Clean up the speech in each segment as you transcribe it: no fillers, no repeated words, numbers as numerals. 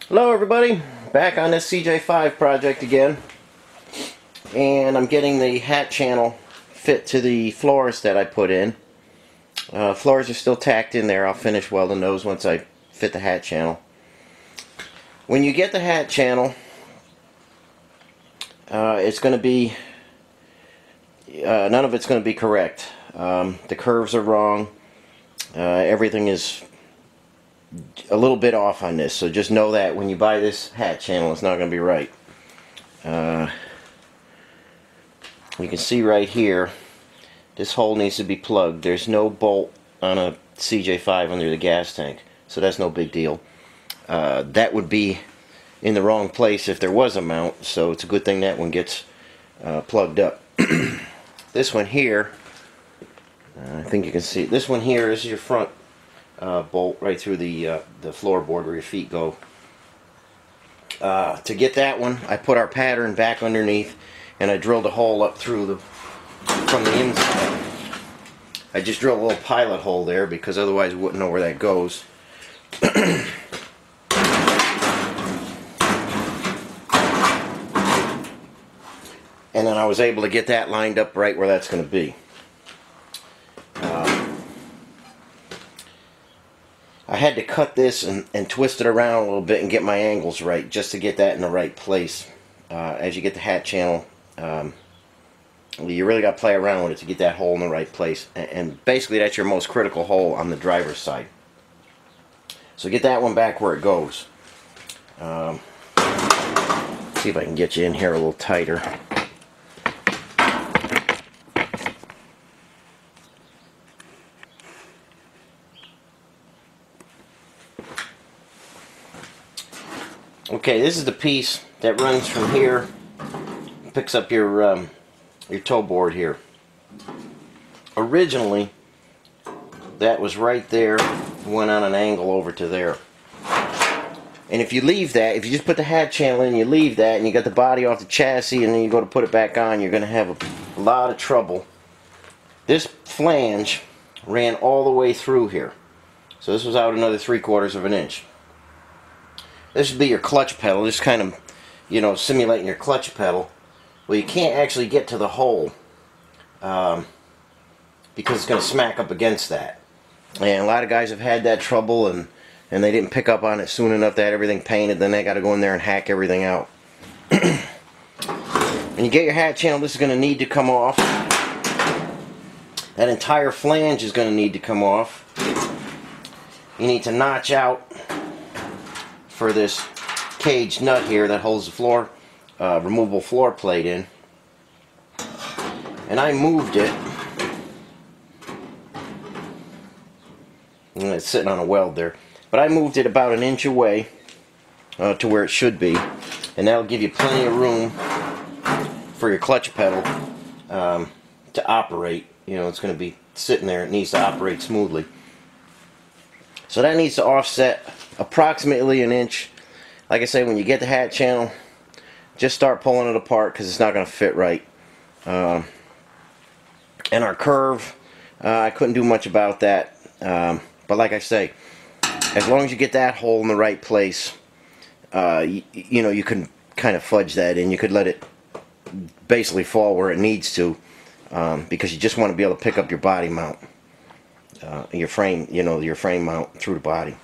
Hello everybody, back on this CJ5 project again, and I'm getting the hat channel fit to the floors that I put in. Floors are still tacked in there. I'll finish welding those once I fit the hat channel. When you get the hat channel, it's going to be none of it's going to be correct. The curves are wrong. Everything is a little bit off on this, so just know that when you buy this hat channel, it's not going to be right. You can see right here, this hole needs to be plugged. There's no bolt on a CJ5 under the gas tank, so that's no big deal. That would be in the wrong place if there was a mount, so it's a good thing that one gets plugged up. This one here, I think you can see it. This one here is your front bolt right through the floorboard where your feet go. To get that one, I put our pattern back underneath, and I drilled a hole up through from the inside. I just drilled a little pilot hole there because otherwise we wouldn't know where that goes. And then I was able to get that lined up right where that's going to be. I had to cut this and twist it around a little bit and get my angles right, just to get that in the right place. As you get the hat channel, you really got to play around with it to get that hole in the right place. And basically that's your most critical hole on the driver's side. So get that one back where it goes. See if I can get you in here a little tighter. Okay, this is the piece that runs from here, picks up your toe board here. Originally, that was right there, went on an angle over to there. And if you leave that, if you just put the hat channel in, you leave that, and you got the body off the chassis, and then you go to put it back on, you're going to have a lot of trouble. This flange ran all the way through here. So this was out another 3/4 of an inch. This would be your clutch pedal, just kind of, you know, simulating your clutch pedal. Well, you can't actually get to the hole because it's going to smack up against that. And a lot of guys have had that trouble, and they didn't pick up on it soon enough. They had everything painted, then they got to go in there and hack everything out. When you get your hat channel, this is going to need to come off. That entire flange is going to need to come off. You need to notch out for this cage nut here that holds the floor, removable floor plate in. And I moved it. And it's sitting on a weld there. But I moved it about an inch away to where it should be. And that'll give you plenty of room for your clutch pedal to operate. You know, it's going to be sitting there. It needs to operate smoothly. So that needs to offset approximately an inch. Like I say, when you get the hat channel, just start pulling it apart because it's not going to fit right. And our curve, I couldn't do much about that. But like I say, as long as you get that hole in the right place, you know, you can kind of fudge that in. You could let it basically fall where it needs to, because you just want to be able to pick up your body mount. Your frame, you know, your frame mount through the body.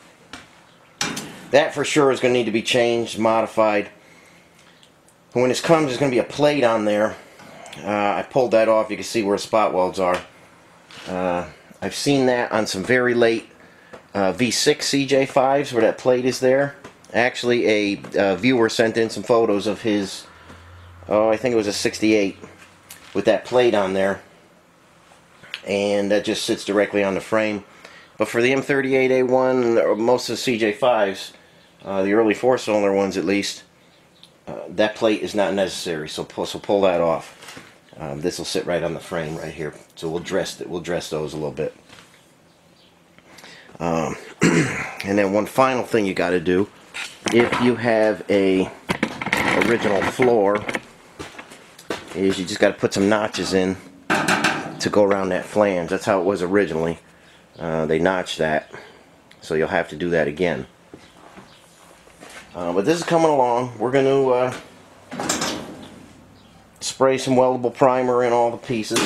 That for sure is going to need to be changed, modified. When this comes, there's going to be a plate on there. I pulled that off. You can see where spot welds are. I've seen that on some very late V6 CJ5s where that plate is there. Actually, a viewer sent in some photos of his, I think it was a 68 with that plate on there. And that just sits directly on the frame. But for the M38A1, or most of the CJ5s, the early 4-cylinder ones at least, that plate is not necessary. So pull that off. This will sit right on the frame right here. So we'll dress those a little bit. And then one final thing you got to do, if you have a original floor, is you just got to put some notches in to go around that flange. That's how it was originally. They notched that, so you'll have to do that again. But this is coming along. We're going to spray some weldable primer in all the pieces.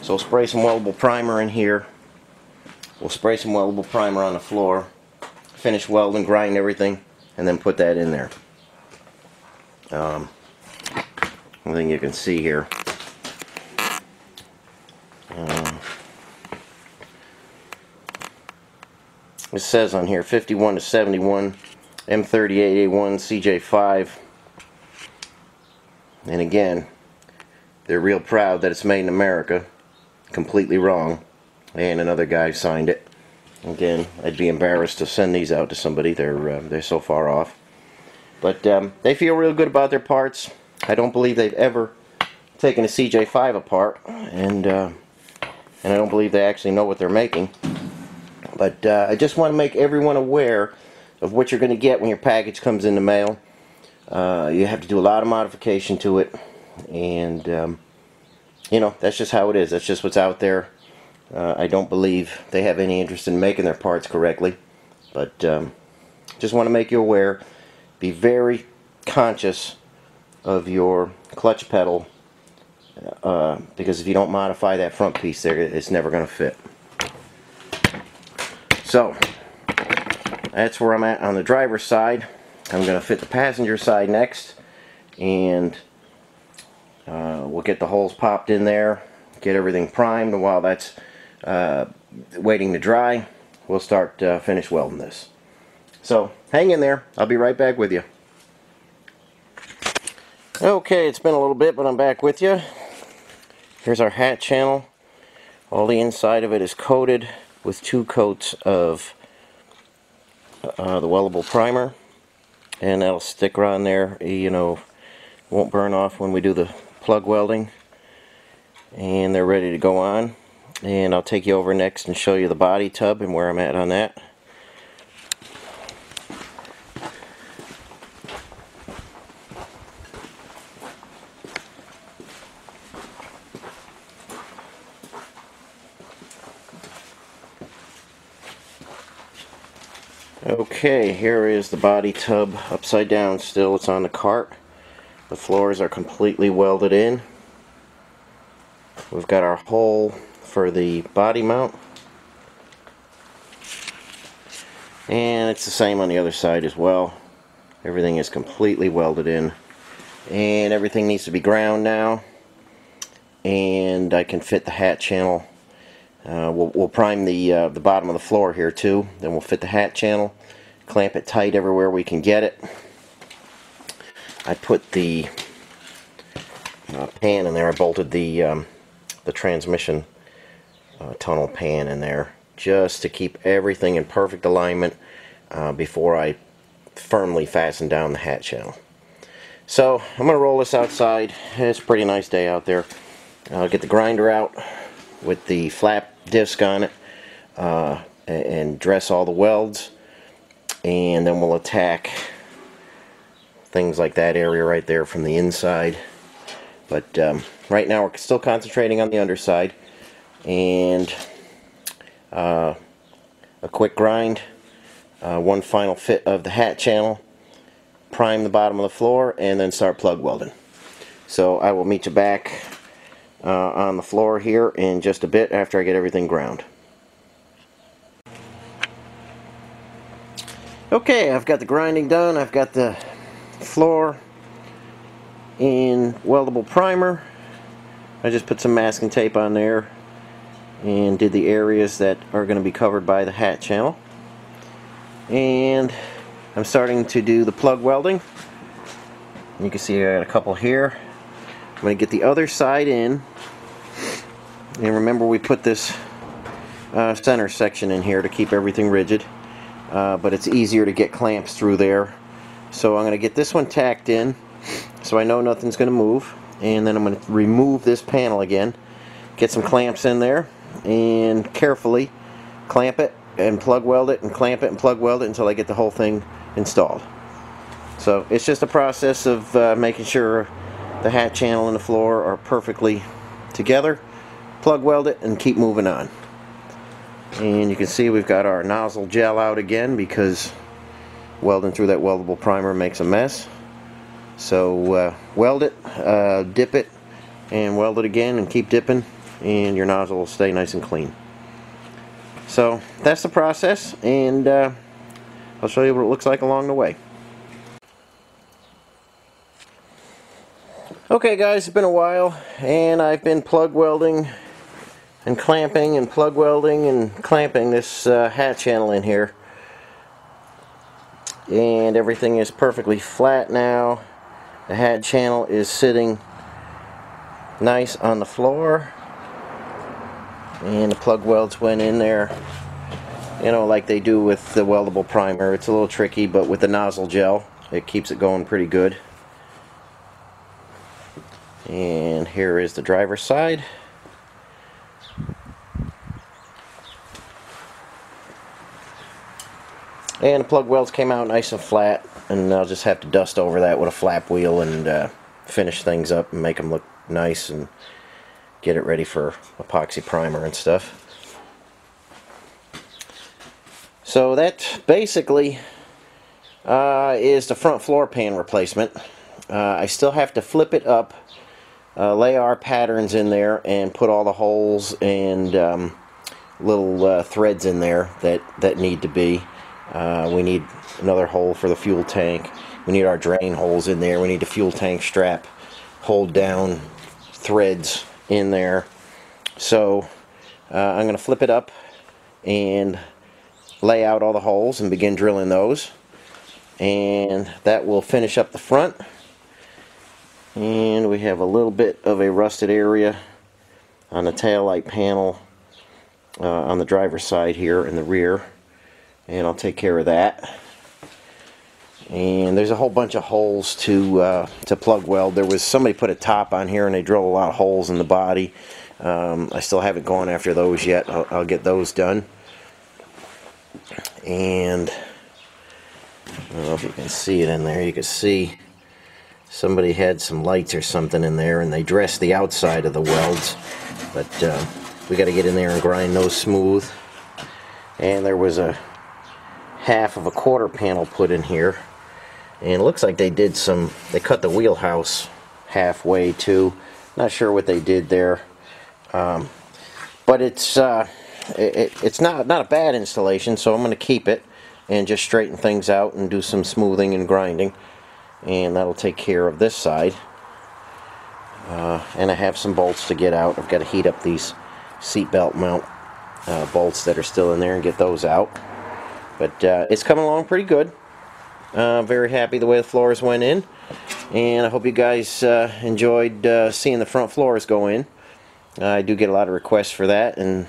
So spray some weldable primer in here. We'll spray some weldable primer on the floor. Finish welding, grind everything, and then put that in there. I think you can see here. It says on here 51 to 71 M38A1 CJ5, and again, they're real proud that it's made in America. Completely wrong, and another guy signed it. Again, I'd be embarrassed to send these out to somebody. They're so far off, but they feel real good about their parts. I don't believe they've ever taken a CJ5 apart, and I don't believe they actually know what they're making. But I just want to make everyone aware of what you're going to get when your package comes in the mail. You have to do a lot of modification to it, and you know, that's just how it is. That's just what's out there. I don't believe they have any interest in making their parts correctly, but just want to make you aware. Be very conscious of your clutch pedal, because if you don't modify that front piece there, it's never going to fit. So that's where I'm at on the driver's side. I'm going to fit the passenger side next, and we'll get the holes popped in there, get everything primed, and while that's waiting to dry, we'll start finish welding this. So hang in there, I'll be right back with you. Okay, it's been a little bit, but I'm back with you. Here's our hat channel. All the inside of it is coated with 2 coats of the weldable primer, and that'll stick around there, you know, won't burn off when we do the plug welding, and they're ready to go on. And I'll take you over next and show you the body tub and where I'm at on that. Okay, here is the body tub upside down still. It's on the cart. The floors are completely welded in. We've got our hole for the body mount, and it's the same on the other side as well. Everything is completely welded in, and everything needs to be ground now, and I can fit the hat channel. We'll prime the bottom of the floor here too, then we'll fit the hat channel, clamp it tight everywhere we can get it. I put the pan in there. I bolted the transmission tunnel pan in there just to keep everything in perfect alignment before I firmly fasten down the hat channel. So I'm going to roll this outside. It's a pretty nice day out there. I'll get the grinder out with the flap disc on it and dress all the welds, and then we'll attack things like that area right there from the inside. But right now we're still concentrating on the underside, and a quick grind, one final fit of the hat channel, prime the bottom of the floor, and then start plug welding. So I will meet you back on the floor here in just a bit after I get everything ground. Okay, I've got the grinding done. I've got the floor in weldable primer. I just put some masking tape on there and did the areas that are going to be covered by the hat channel. And I'm starting to do the plug welding. You can see I got a couple here. I'm going to get the other side in, and remember we put this center section in here to keep everything rigid, but it's easier to get clamps through there. So I'm going to get this one tacked in so I know nothing's going to move, and then I'm going to remove this panel again, get some clamps in there, and carefully clamp it and plug weld it and clamp it and plug weld it until I get the whole thing installed. So it's just a process of making sure the hat channel and the floor are perfectly together, plug weld it, and keep moving on. And you can see we've got our nozzle gel out again because welding through that weldable primer makes a mess. So weld it, dip it, and weld it again, and keep dipping, and your nozzle will stay nice and clean. So that's the process, and I'll show you what it looks like along the way. Okay guys, it's been a while, and I've been plug welding and clamping and plug welding and clamping this hat channel in here, and everything is perfectly flat now. The hat channel is sitting nice on the floor, and the plug welds went in there, you know, like they do with the weldable primer. It's a little tricky, but with the nozzle gel it keeps it going pretty good. And here is the driver's side. And the plug welds came out nice and flat, and I'll just have to dust over that with a flap wheel and finish things up and make them look nice and get it ready for epoxy primer and stuff. So that basically is the front floor pan replacement. I still have to flip it up, lay our patterns in there, and put all the holes and little threads in there that need to be. We need another hole for the fuel tank. We need our drain holes in there. We need the fuel tank strap hold down threads in there. So I'm going to flip it up and lay out all the holes and begin drilling those, and that will finish up the front. And we have a little bit of a rusted area on the taillight panel on the driver's side here in the rear, and I'll take care of that. And there's a whole bunch of holes to plug weld. There was somebody put a top on here and they drilled a lot of holes in the body. I still haven't gone after those yet. I'll get those done. And I don't know if you can see it in there. You can see somebody had some lights or something in there, and they dressed the outside of the welds, but we got to get in there and grind those smooth. And there was a half of a quarter panel put in here, and it looks like they cut the wheelhouse halfway too. Not sure what they did there, but it's not a bad installation, so I'm going to keep it and just straighten things out and do some smoothing and grinding, and that'll take care of this side. And I have some bolts to get out. I've got to heat up these seatbelt mount bolts that are still in there and get those out. But it's coming along pretty good. Very happy the way the floors went in, and I hope you guys enjoyed seeing the front floors go in. I do get a lot of requests for that, and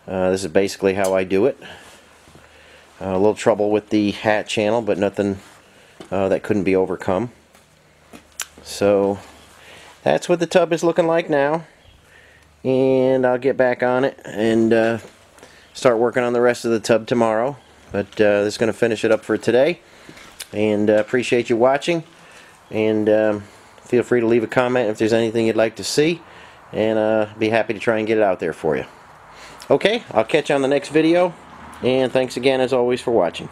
this is basically how I do it. A little trouble with the hat channel, but nothing that couldn't be overcome. So that's what the tub is looking like now, and I'll get back on it and start working on the rest of the tub tomorrow. But this is going to finish it up for today, and appreciate you watching, and feel free to leave a comment if there's anything you'd like to see, and be happy to try and get it out there for you. Okay, I'll catch you on the next video, and thanks again as always for watching.